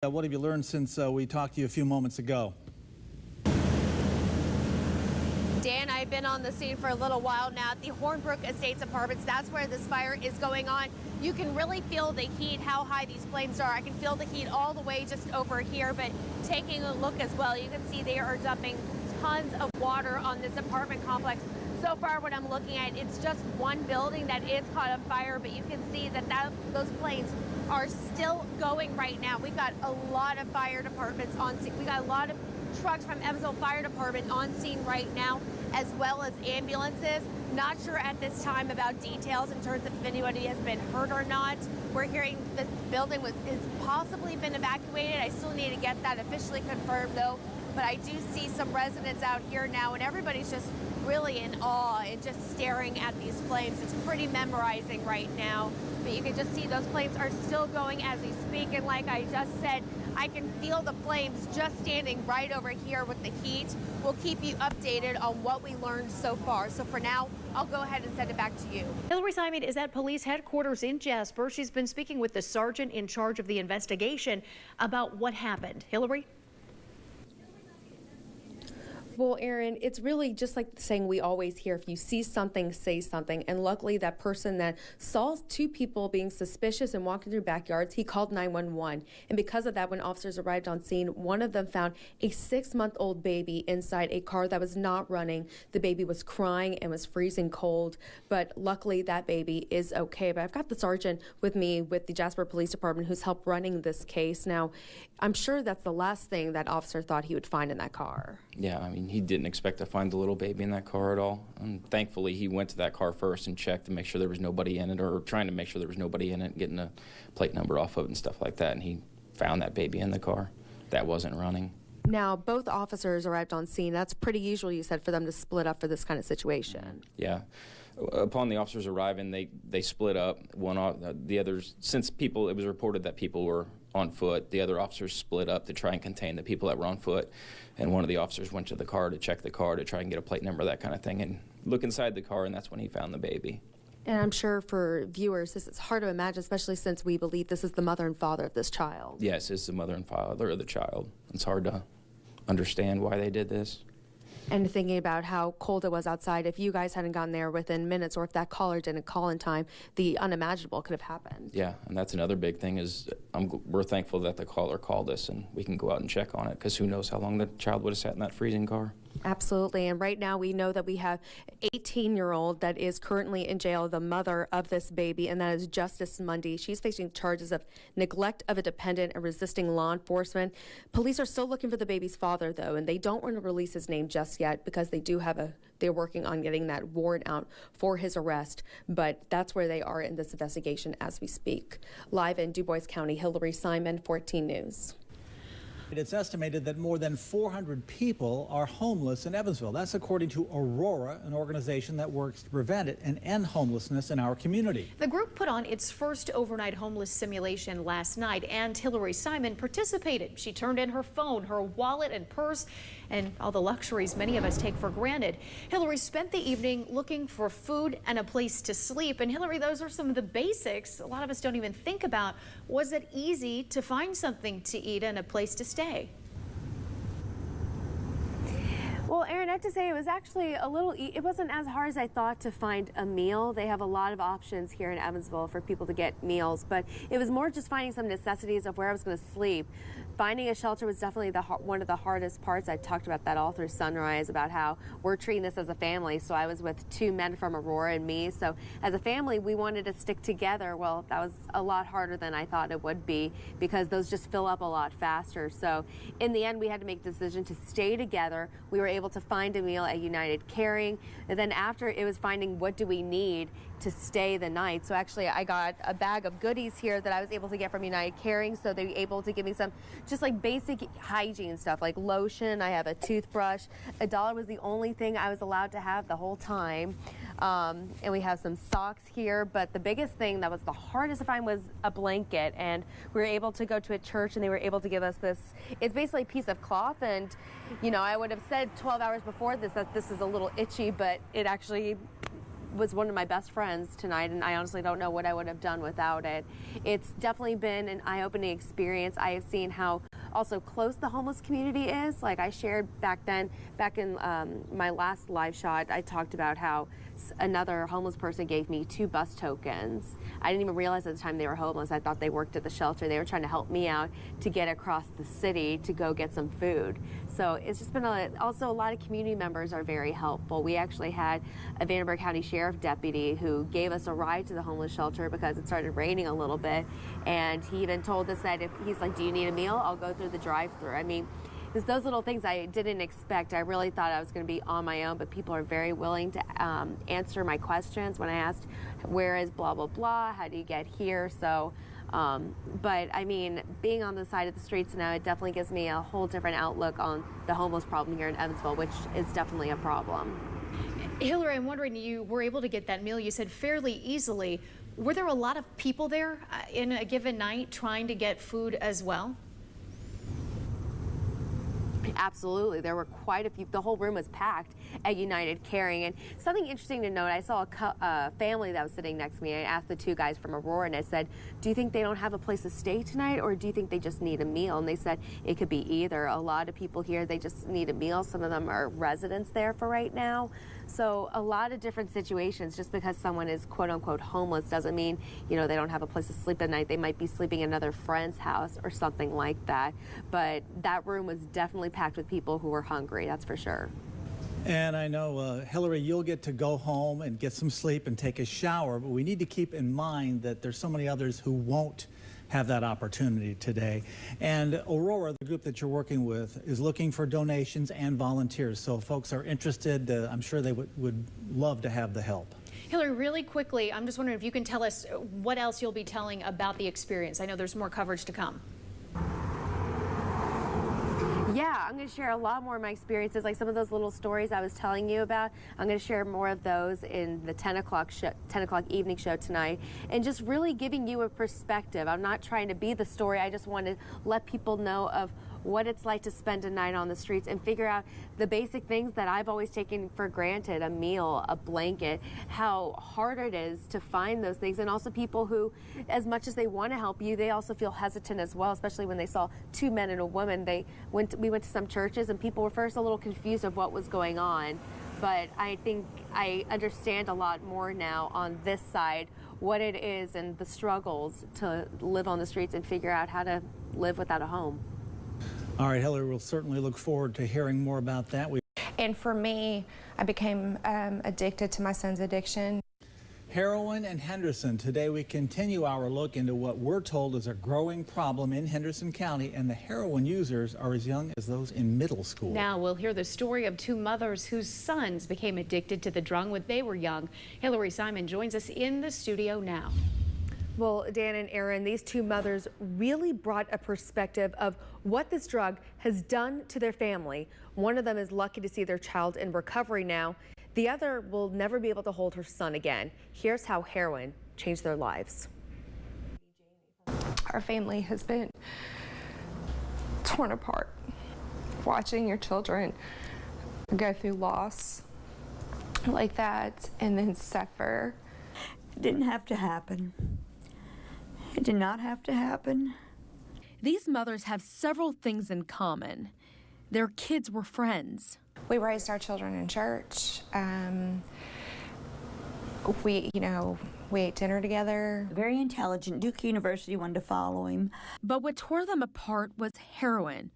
What have you learned since we talked to you a few moments ago? Dan, I've been on the scene for a little while now at the Hornbrook Estates Apartments. That's where this fire is going on. You can really feel the heat, how high these flames are. I can feel the heat all the way just over here, but taking a look as well, you can see they are dumping tons of water on this apartment complex. So far, what I'm looking at, it's just one building that is caught on fire, but you can see that those flames are still going right now. We've got a lot of fire departments on scene. We got a lot of trucks from Evansville Fire Department on scene right now, as well as ambulances. Not sure at this time about details in terms of if anybody has been hurt or not. We're hearing the building has possibly been evacuated. I still need to get that officially confirmed though. But I do see some residents out here now, and everybody's just really in awe and just staring at these flames. It's pretty memorizing right now. But you can just see those flames are still going as we speak. And like I just said, I can feel the flames just standing right over here with the heat. We'll keep you updated on what we learned so far. So for now, I'll go ahead and send it back to you. Hillary Simon is at police headquarters in Jasper. She's been speaking with the sergeant in charge of the investigation about what happened. Hillary? Well, Aaron, it's really just like the saying we always hear, if you see something, say something. And luckily, that person that saw two people being suspicious and walking through backyards, he called 911. And because of that, when officers arrived on scene, one of them found a 6-month-old baby inside a car that was not running. The baby was crying and was freezing cold. But luckily, that baby is okay. But I've got the sergeant with me with the Jasper Police Department who's helped running this case. Now, I'm sure that's the last thing that officer thought he would find in that car. Yeah, I mean, he didn't expect to find the little baby in that car at all. And thankfully, he went to that car first and checked to make sure there was nobody in it, or trying to make sure there was nobody in it, getting a plate number off of it and stuff like that. And he found that baby in the car that wasn't running. Now, both officers arrived on scene. That's pretty usual, you said, for them to split up for this kind of situation. Yeah. Upon the officers arriving, they split up. The others, since it was reported that people were on foot, the other officers split up to try and contain the people that were on foot. And one of the officers went to the car to check the car to try and get a plate number, that kind of thing, and look inside the car, and that's when he found the baby. And I'm sure for viewers, this is hard to imagine, especially since we believe this is the mother and father of this child. Yes, it's the mother and father of the child. It's hard to understand why they did this. And thinking about how cold it was outside, if you guys hadn't gotten there within minutes, or if that caller didn't call in time, the unimaginable could have happened. Yeah, and that's another big thing is we're thankful that the caller called us and we can go out and check on it, because who knows how long the child would have sat in that freezing car. Absolutely. And right now we know that we have an 18-year-old that is currently in jail, the mother of this baby, and that is Justice Mundy. She's facing charges of neglect of a dependent and resisting law enforcement. Police are still looking for the baby's father, though, and they don't want to release his name just yet because they do have they're working on getting that warrant out for his arrest. But that's where they are in this investigation as we speak. Live in Du Bois County, Hillary Simon, 14 News. It's estimated that more than 400 people are homeless in Evansville. That's according to Aurora, an organization that works to prevent it and end homelessness in our community. The group put on its first overnight homeless simulation last night, and Hillary Simon participated. She turned in her phone, her wallet and purse, and all the luxuries many of us take for granted. Hillary spent the evening looking for food and a place to sleep. And Hillary, those are some of the basics a lot of us don't even think about. Was it easy to find something to eat and a place to stay? Well, Aaron, I have to say it was actually it wasn't as hard as I thought to find a meal. They have a lot of options here in Evansville for people to get meals, but it was more just finding some necessities of where I was going to sleep. Finding a shelter was definitely one of the hardest parts. I talked about that all through Sunrise, about how we're treating this as a family. So I was with 2 men from Aurora and me. So as a family, we wanted to stick together. Well, that was a lot harder than I thought it would be, because those just fill up a lot faster. So in the end, we had to make the decision to stay together. We were able to find a meal at United Caring. And then after, it was finding what do we need to stay the night. So actually, I got a bag of goodies here that I was able to get from United Caring. So they were able to give me some just like basic hygiene stuff, like lotion. I have a toothbrush. $1 was the only thing I was allowed to have the whole time. And we have some socks here. But the biggest thing that was the hardest to find was a blanket. And we were able to go to a church, and they were able to give us this. It's basically a piece of cloth. And, you know, I would have said 12 hours before this that this is a little itchy, but it actually was one of my best friends tonight, and I honestly don't know what I would have done without it. It's definitely been an eye-opening experience. I have seen how also close the homeless community is. Like I shared back in my last live shot, I talked about how another homeless person gave me 2 bus tokens. I didn't even realize at the time they were homeless. I thought they worked at the shelter. They were trying to help me out to get across the city to go get some food. So it's just been also a lot of community members are very helpful. We actually had a Vandenberg County Sheriff deputy who gave us a ride to the homeless shelter because it started raining a little bit, and he even told us that if he's like, do you need a meal? I'll go through the drive-thru. I mean, it's those little things I didn't expect. I really thought I was going to be on my own, but people are very willing to answer my questions when I asked, where is blah, blah, blah, how do you get here? So, but I mean, being on the side of the streets now, it definitely gives me a whole different outlook on the homeless problem here in Evansville, which is definitely a problem. Hillary, I'm wondering, you were able to get that meal, you said, fairly easily. Were there a lot of people there in a given night trying to get food as well? Absolutely. There were quite a few. The whole room was packed at United Caring. And something interesting to note, I saw a family that was sitting next to me. I asked the 2 guys from Aurora, and I said, do you think they don't have a place to stay tonight, or do you think they just need a meal? And they said it could be either. A lot of people here, they just need a meal. Some of them are residents there for right now. So a lot of different situations. Just because someone is quote unquote homeless doesn't mean, you know, they don't have a place to sleep at night. They might be sleeping in another friend's house or something like that. But that room was definitely packed with people who were hungry, that's for sure. And I know, Hillary, you'll get to go home and get some sleep and take a shower, but we need to keep in mind that there's so many others who won't have that opportunity today. And Aurora, the group that you're working with, is looking for donations and volunteers. So if folks are interested, I'm sure they would love to have the help. Hillary, really quickly, I'm just wondering if you can tell us what else you'll be telling about the experience. I know there's more coverage to come. Yeah, I'm going to share a lot more of my experiences, like some of those little stories I was telling you about. I'm going to share more of those in the 10 o'clock evening show tonight, and just really giving you a perspective. I'm not trying to be the story. I just want to let people know of what it's like to spend a night on the streets and figure out the basic things that I've always taken for granted, a meal, a blanket, how hard it is to find those things. And also people who, as much as they want to help you, they also feel hesitant as well, especially when they saw 2 men and a woman. We went to some churches and people were first a little confused of what was going on. But I think I understand a lot more now on this side what it is and the struggles to live on the streets and figure out how to live without a home. All right, Hillary, we'll certainly look forward to hearing more about that. And for me, I became addicted to my son's addiction. Heroin and Henderson. Today we continue our look into what we're told is a growing problem in Henderson County, and the heroin users are as young as those in middle school. Now we'll hear the story of 2 mothers whose sons became addicted to the drug when they were young. Hillary Simon joins us in the studio now. Well, Dan and Aaron, these 2 mothers really brought a perspective of what this drug has done to their family. One of them is lucky to see their child in recovery now. The other will never be able to hold her son again. Here's how heroin changed their lives. Our family has been torn apart. Watching your children go through loss like that and then suffer. It didn't have to happen. It did not have to happen. These mothers have several things in common. Their kids were friends. We raised our children in church. We ate dinner together. Very intelligent. Duke University wanted to follow him. But what tore them apart was heroin.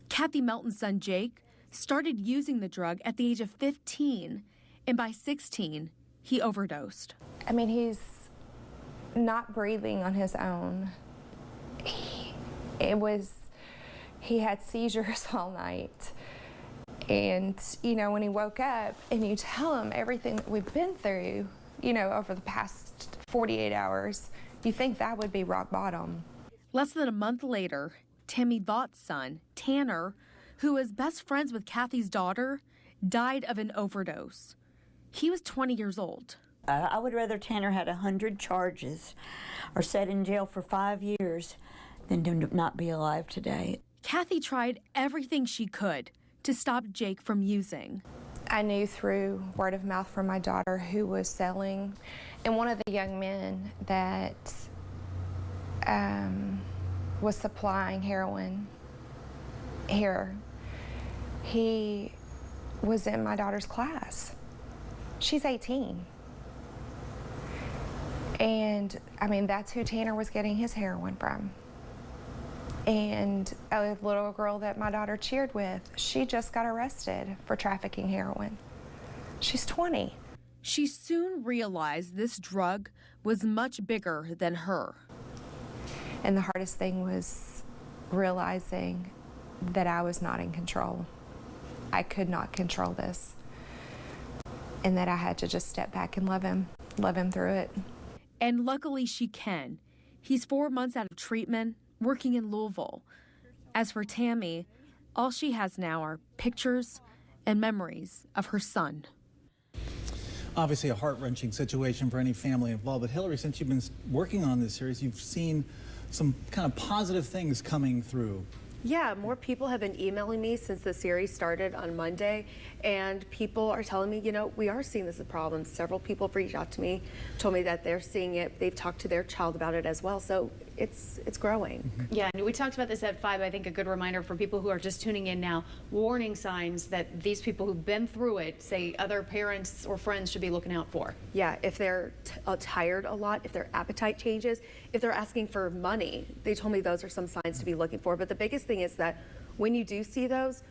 Kathy Melton's son, Jake, started using the drug at the age of 15, and by 16, he overdosed. I mean, he's not breathing on his own. He had seizures all night. And, when he woke up and you tell him everything that we've been through, over the past 48 hours, you think that would be rock bottom. Less than a month later, Tammy Vaught's son, Tanner, who was best friends with Kathy's daughter, died of an overdose. He was 20 years old. I would rather Tanner had 100 charges or sat in jail for 5 years than to not be alive today. Kathy tried everything she could to stop Jake from using. I knew through word of mouth from my daughter who was selling, and one of the young men that was supplying heroin here, he was in my daughter's class. She's 18. And I mean, that's who Tanner was getting his heroin from. And a little girl that my daughter cheered with, she just got arrested for trafficking heroin. She's 20. She soon realized this drug was much bigger than her. And the hardest thing was realizing that I was not in control. I could not control this. And that I had to just step back and love him through it. And luckily she can. He's 4 months out of treatment, working in Louisville. As for Tammy, all she has now are pictures and memories of her son. Obviously a heart-wrenching situation for any family involved, but Hillary, since you've been working on this series, you've seen some kind of positive things coming through. Yeah, more people have been emailing me since the series started on Monday, and people are telling me, you know, we are seeing this as a problem. Several people have reached out to me, told me that they're seeing it. They've talked to their child about it as well, so it's growing. Yeah, and we talked about this at 5. I think a good reminder for people who are just tuning in now, warning signs that these people who've been through it, say other parents or friends, should be looking out for. Yeah, if they're tired a lot, if their appetite changes, if they're asking for money, they told me those are some signs to be looking for. But the biggest thing is that when you do see those,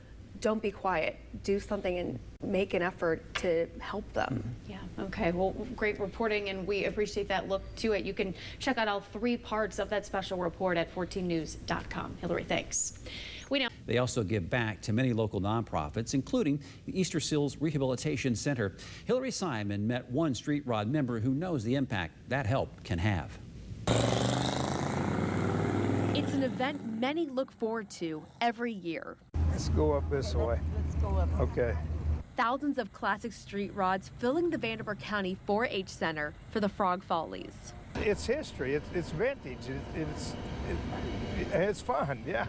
don't be quiet. Do something and make an effort to help them. Yeah, okay. Well, great reporting, and we appreciate that look to it. You can check out all 3 parts of that special report at 14news.com. Hillary, thanks. They also give back to many local nonprofits, including the Easter Seals Rehabilitation Center. Hillary Simon met one Street Rod member who knows the impact that help can have. It's an event many look forward to every year. Let's go up this way. Let's go up. Okay. Thousands of classic street rods filling the Vanderburgh County 4-H Center for the Frog Follies. It's history. It's vintage. It's fun, yeah.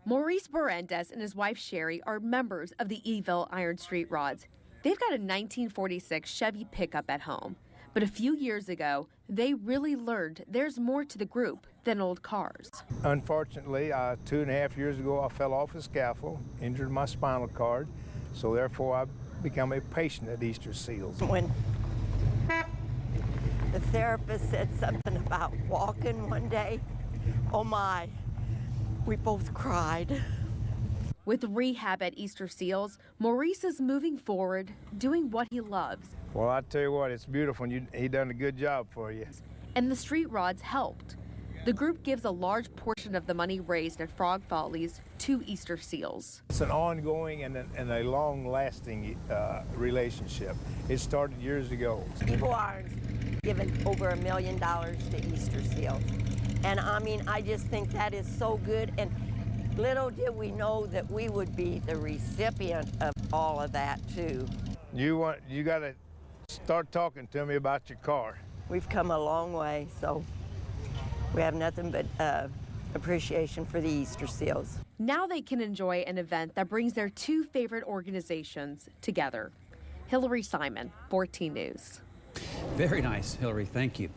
Maurice Berendes and his wife Sherry are members of the Evil Iron Street Rods. They've got a 1946 Chevy pickup at home. But a few years ago, they really learned there's more to the group than old cars. Unfortunately, 2.5 years ago, I fell off a scaffold, injured my spinal cord, so therefore I became a patient at Easter Seals. When the therapist said something about walking one day, oh my, we both cried. With rehab at Easter Seals, Maurice is moving forward, doing what he loves. Well, I tell you what, it's beautiful, and he done a good job for you. And the street rods helped. The group gives a large portion of the money raised at Frog Follies to Easter Seals. It's an ongoing and a long-lasting relationship. It started years ago. People are giving over $1 million to Easter Seals. And I mean, I just think that is so good. And little did we know that we would be the recipient of all of that too. You got to start talking to me about your car. We've come a long way, so we have nothing but appreciation for the Easter Seals. Now they can enjoy an event that brings their 2 favorite organizations together. Hillary Simon, 14 News. Very nice, Hillary. Thank you.